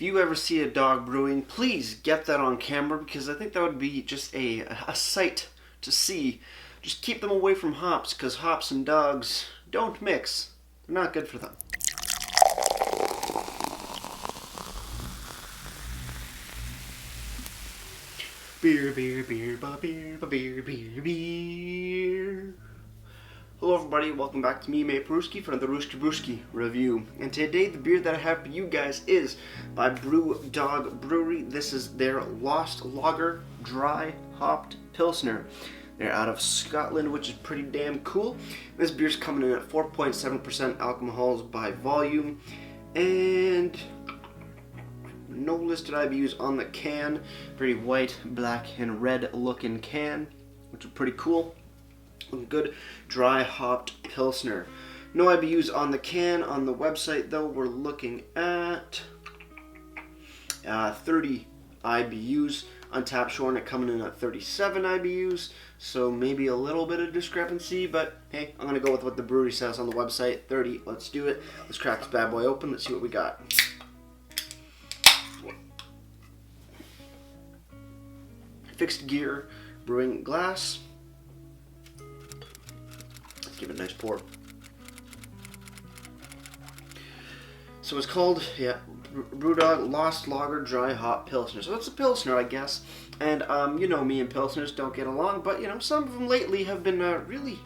you ever see a dog brewing, please get that on camera because I think that would be just a sight to see. Just keep them away from hops because hops and dogs don't mix. They're not good for them. Beer, beer, beer, ba beer, ba beer, beer, beer. Hello everybody, welcome back to me, Mate Brewski, for another Brewski review. And today the beer that I have for you guys is by Brewdog Brewery. This is their Lost Lager Dry Hopped Pilsner. They're out of Scotland, which is pretty damn cool. This beer's coming in at 4.7% alcohols by volume, and no listed IBUs on the can. Very white, black, and red looking can, which is pretty cool. Good dry hopped Pilsner. No IBUs on the can. On the website though, we're looking at 30 IBUs. Untapped showing it coming in at 37 IBUs, so maybe a little bit of discrepancy, but hey, I'm gonna go with what the brewery says on the website, 30. Let's do it. Let's crack this bad boy open. Let's see what we got. Fixed gear brewing glass. Give it a nice pour. So it's called, Brewdog Lost Lager Dry Hop Pilsner. So it's a Pilsner, I guess. And, you know, me and Pilsners don't get along, but, you know, some of them lately have been really,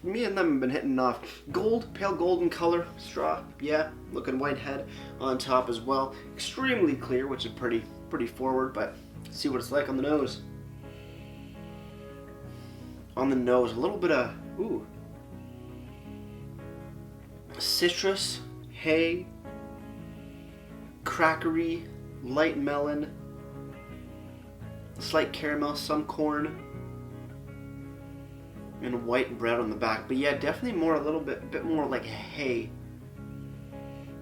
me and them have been hitting off. Gold, pale golden color, straw, yeah, looking white head on top as well. Extremely clear, which is pretty forward, but let's see what it's like on the nose. On the nose, a little bit of, citrus, hay, crackery, light melon, slight caramel, some corn, and white bread on the back. But yeah, definitely more, a bit more like hay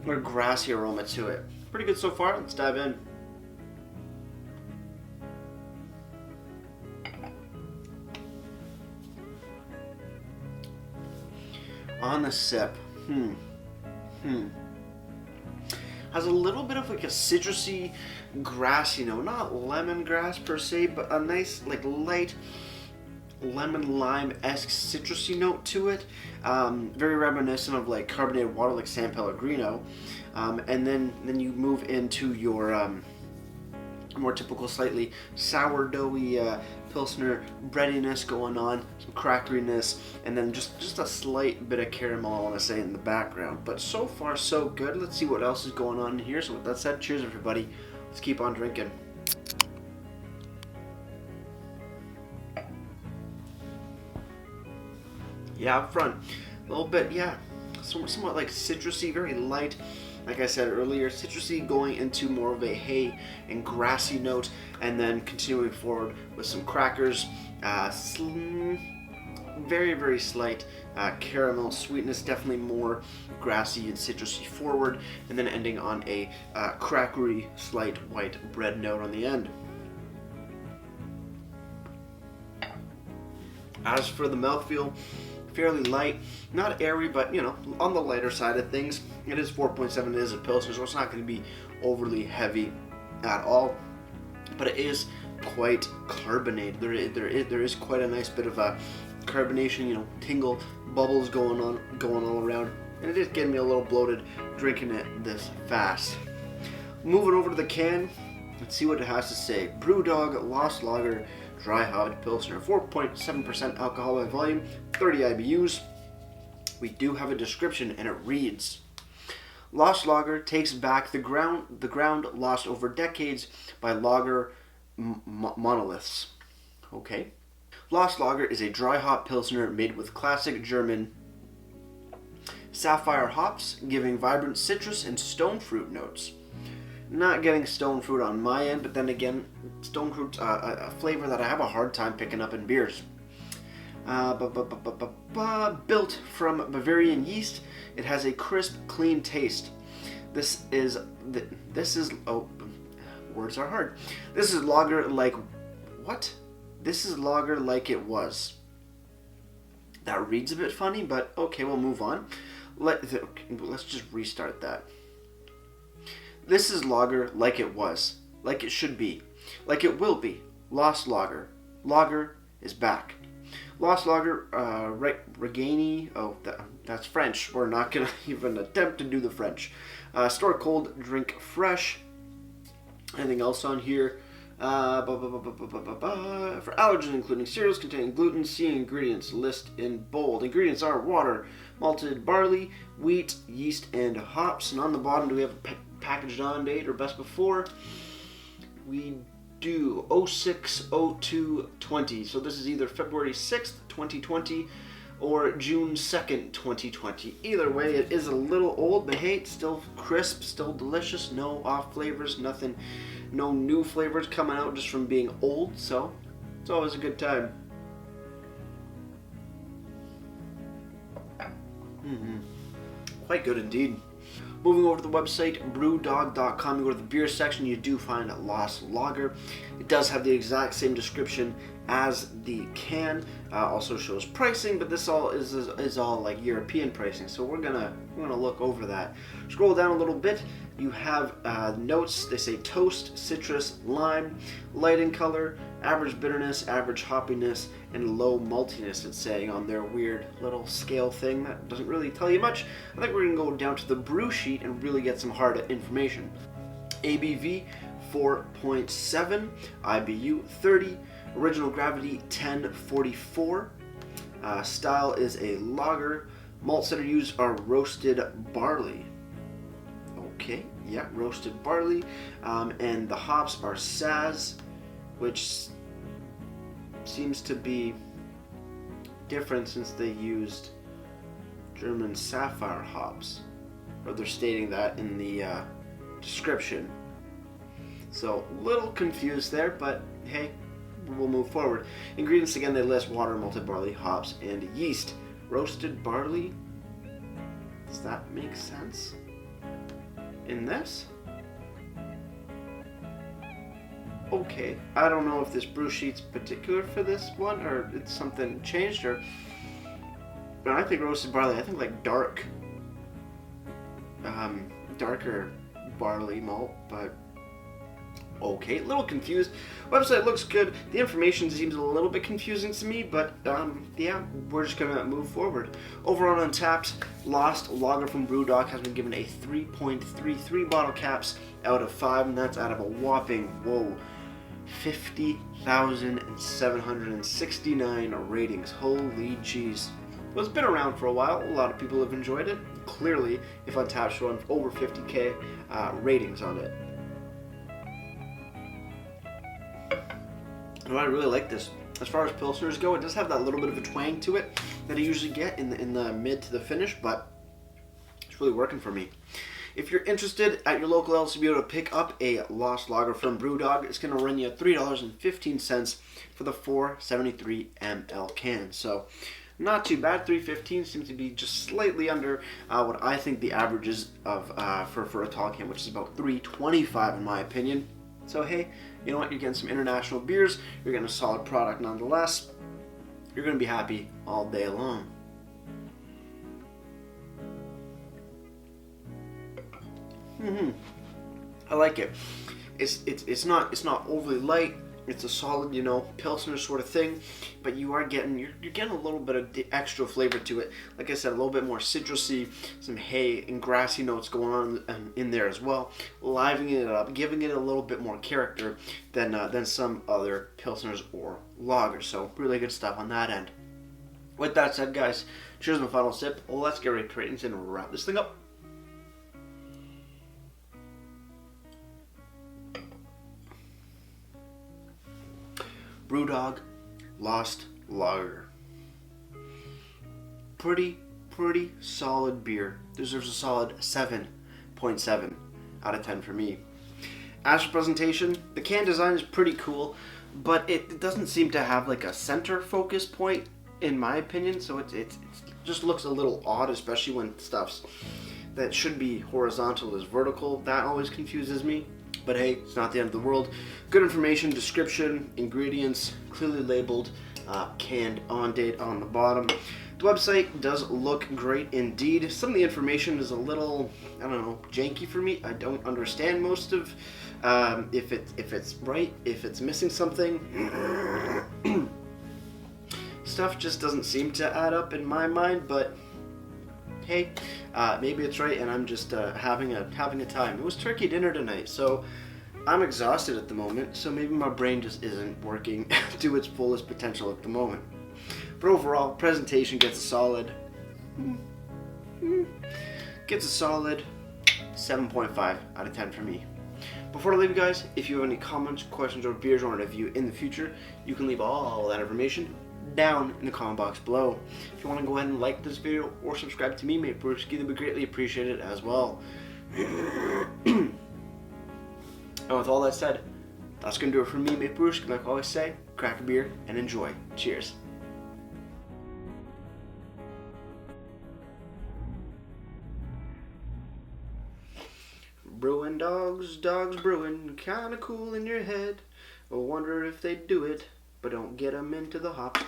or grassy aroma to it. Pretty good so far. Let's dive in. On the sip, has a little bit of like a citrusy, grassy note, not lemongrass per se, but a nice like light lemon lime-esque citrusy note to it. Very reminiscent of like carbonated water, like San Pellegrino. And then you move into your more typical, slightly sourdoughy Pilsner breadiness going on, some crackeriness, and then just a slight bit of caramel, I want to say, in the background. But so far, so good. Let's see what else is going on in here. So with that said, cheers everybody. Let's keep on drinking. Yeah, up front, a little bit, somewhat like citrusy, very light. Like I said earlier, citrusy going into more of a hay and grassy note, and then continuing forward with some crackers, very slight caramel sweetness, definitely more grassy and citrusy forward, and then ending on a crackery, slight white bread note on the end. As for the mouthfeel, fairly light, not airy, but you know, on the lighter side of things. It is 4.7, it is a Pilsner, so it's not going to be overly heavy at all, but it is quite carbonated. There is quite a nice bit of a carbonation, you know, tingle, bubbles going all around, and it is getting me a little bloated drinking it this fast. Moving over to the can, let's see what it has to say. Brewdog Lost Lager Dry Hopped Pilsner, 4.7% alcohol by volume, 30 IBUs. We do have a description, and it reads: Lost Lager takes back the ground lost over decades by lager monoliths. Okay. Lost Lager is a dry hop Pilsner made with classic German sapphire hops, giving vibrant citrus and stone fruit notes. Not getting stone fruit on my end, but then again, stone fruit's a flavor that I have a hard time picking up in beers. Built from Bavarian yeast, it has a crisp, clean taste. This is words are hard. This is lager like what? This is lager like it was. That reads a bit funny, but okay, we'll move on. Let's just restart that. This is lager like it was, like it should be, like it will be. Lost lager. Lager is back. Lost lager, Regani. Oh, that's French. We're not gonna even attempt to do the French. Store cold, drink fresh. Anything else on here? For allergens including cereals containing gluten, see ingredients list in bold. Ingredients are water, malted barley, wheat, yeast, and hops. And on the bottom, do we have a packaged on date or best before? We do 06/02/20. So this is either February 6th, 2020 or June 2nd, 2020. Either way, it is a little old, but hey, it's still crisp, still delicious, no off flavors, nothing, no new flavors coming out just from being old, so it's always a good time. Quite good indeed. Moving over to the website, brewdog.com, you go to the beer section, you do find a Lost Lager. It does have the exact same description as the can. Also shows pricing, but this all is all like European pricing, so we're gonna look over that. Scroll down a little bit, you have notes. They say toast, citrus, lime, light in color, average bitterness, average hoppiness, and low maltiness, it's saying on their weird little scale thing. That doesn't really tell you much. I think we're gonna go down to the brew sheet and really get some hard information. ABV 4.7, IBU 30, original gravity 1044. Style is a lager. Malts that are used are roasted barley. Okay, yeah, roasted barley. And the hops are Saz, which seems to be different since they used German Sapphire hops. Or they're stating that in the description. So, a little confused there, but hey, we'll move forward. Ingredients, again, they list water, malted barley, hops, and yeast. Roasted barley? Does that make sense in this? Okay, I don't know if this brew sheet's particular for this one, or it's something changed, or... But I think roasted barley, I think like darker barley malt, but... Okay, a little confused. Website looks good. The information seems a little bit confusing to me, but yeah, we're just gonna move forward. Over on Untappd, Lost Lager from Brewdog has been given a 3.33 bottle caps out of 5, and that's out of a whopping, 50,769 ratings. Holy jeez. Well, it's been around for a while. A lot of people have enjoyed it. Clearly, if Untappd showing over 50k ratings on it. And I really like this. As far as Pilsners go, it does have that little bit of a twang to it that I usually get in the mid to the finish, but it's really working for me. If you're interested at your local LCBO to pick up a Lost Lager from Brewdog, it's going to run you $3.15 for the 473 ml can. So not too bad. $3.15 seems to be just slightly under what I think the average is of for a tall can, which is about $3.25 in my opinion. So hey, you know what? You're getting some international beers. You're getting a solid product nonetheless. You're going to be happy all day long. I like it. It's not overly light. It's a solid, Pilsner sort of thing, but you're getting a little bit of extra flavor to it. Like I said, a little bit more citrusy, some hay and grassy notes going on in there as well, livening it up, giving it a little bit more character than some other Pilsners or lagers. So really good stuff on that end. With that said, guys, cheers my final sip. Let's get ready to ratings and wrap this thing up. Brewdog Lost Lager. Pretty solid beer. Deserves a solid 7.7 out of 10 for me. As for presentation, the can design is pretty cool, but it doesn't seem to have like a center focus point in my opinion, so it just looks a little odd, especially when stuff's that should be horizontal is vertical. That always confuses me. But hey, it's not the end of the world. Good information, description, ingredients, clearly labeled, canned on date on the bottom. The website does look great indeed. Some of the information is a little, I don't know, janky for me. I don't understand most of if it's right, if it's missing something. Stuff just doesn't seem to add up in my mind, but hey, maybe it's right, and I'm just having a time. It was turkey dinner tonight, so I'm exhausted at the moment. So maybe my brain just isn't working to its fullest potential at the moment. But overall, presentation gets a solid 7.5 out of 10 for me. Before I leave you guys, if you have any comments, questions, or beers you want to review in the future, you can leave all that information down in the comment box below. If you want to go ahead and like this video or subscribe to me, mate Brewski, that would be greatly appreciated as well. And with all that said, that's going to do it for me, mate Brewski. Like I always say, crack a beer and enjoy. Cheers. Brewing dogs brewing, kinda cool in your head. I wonder if they do it, but don't get them into the hops.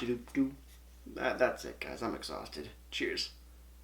That's it, guys. I'm exhausted. Cheers.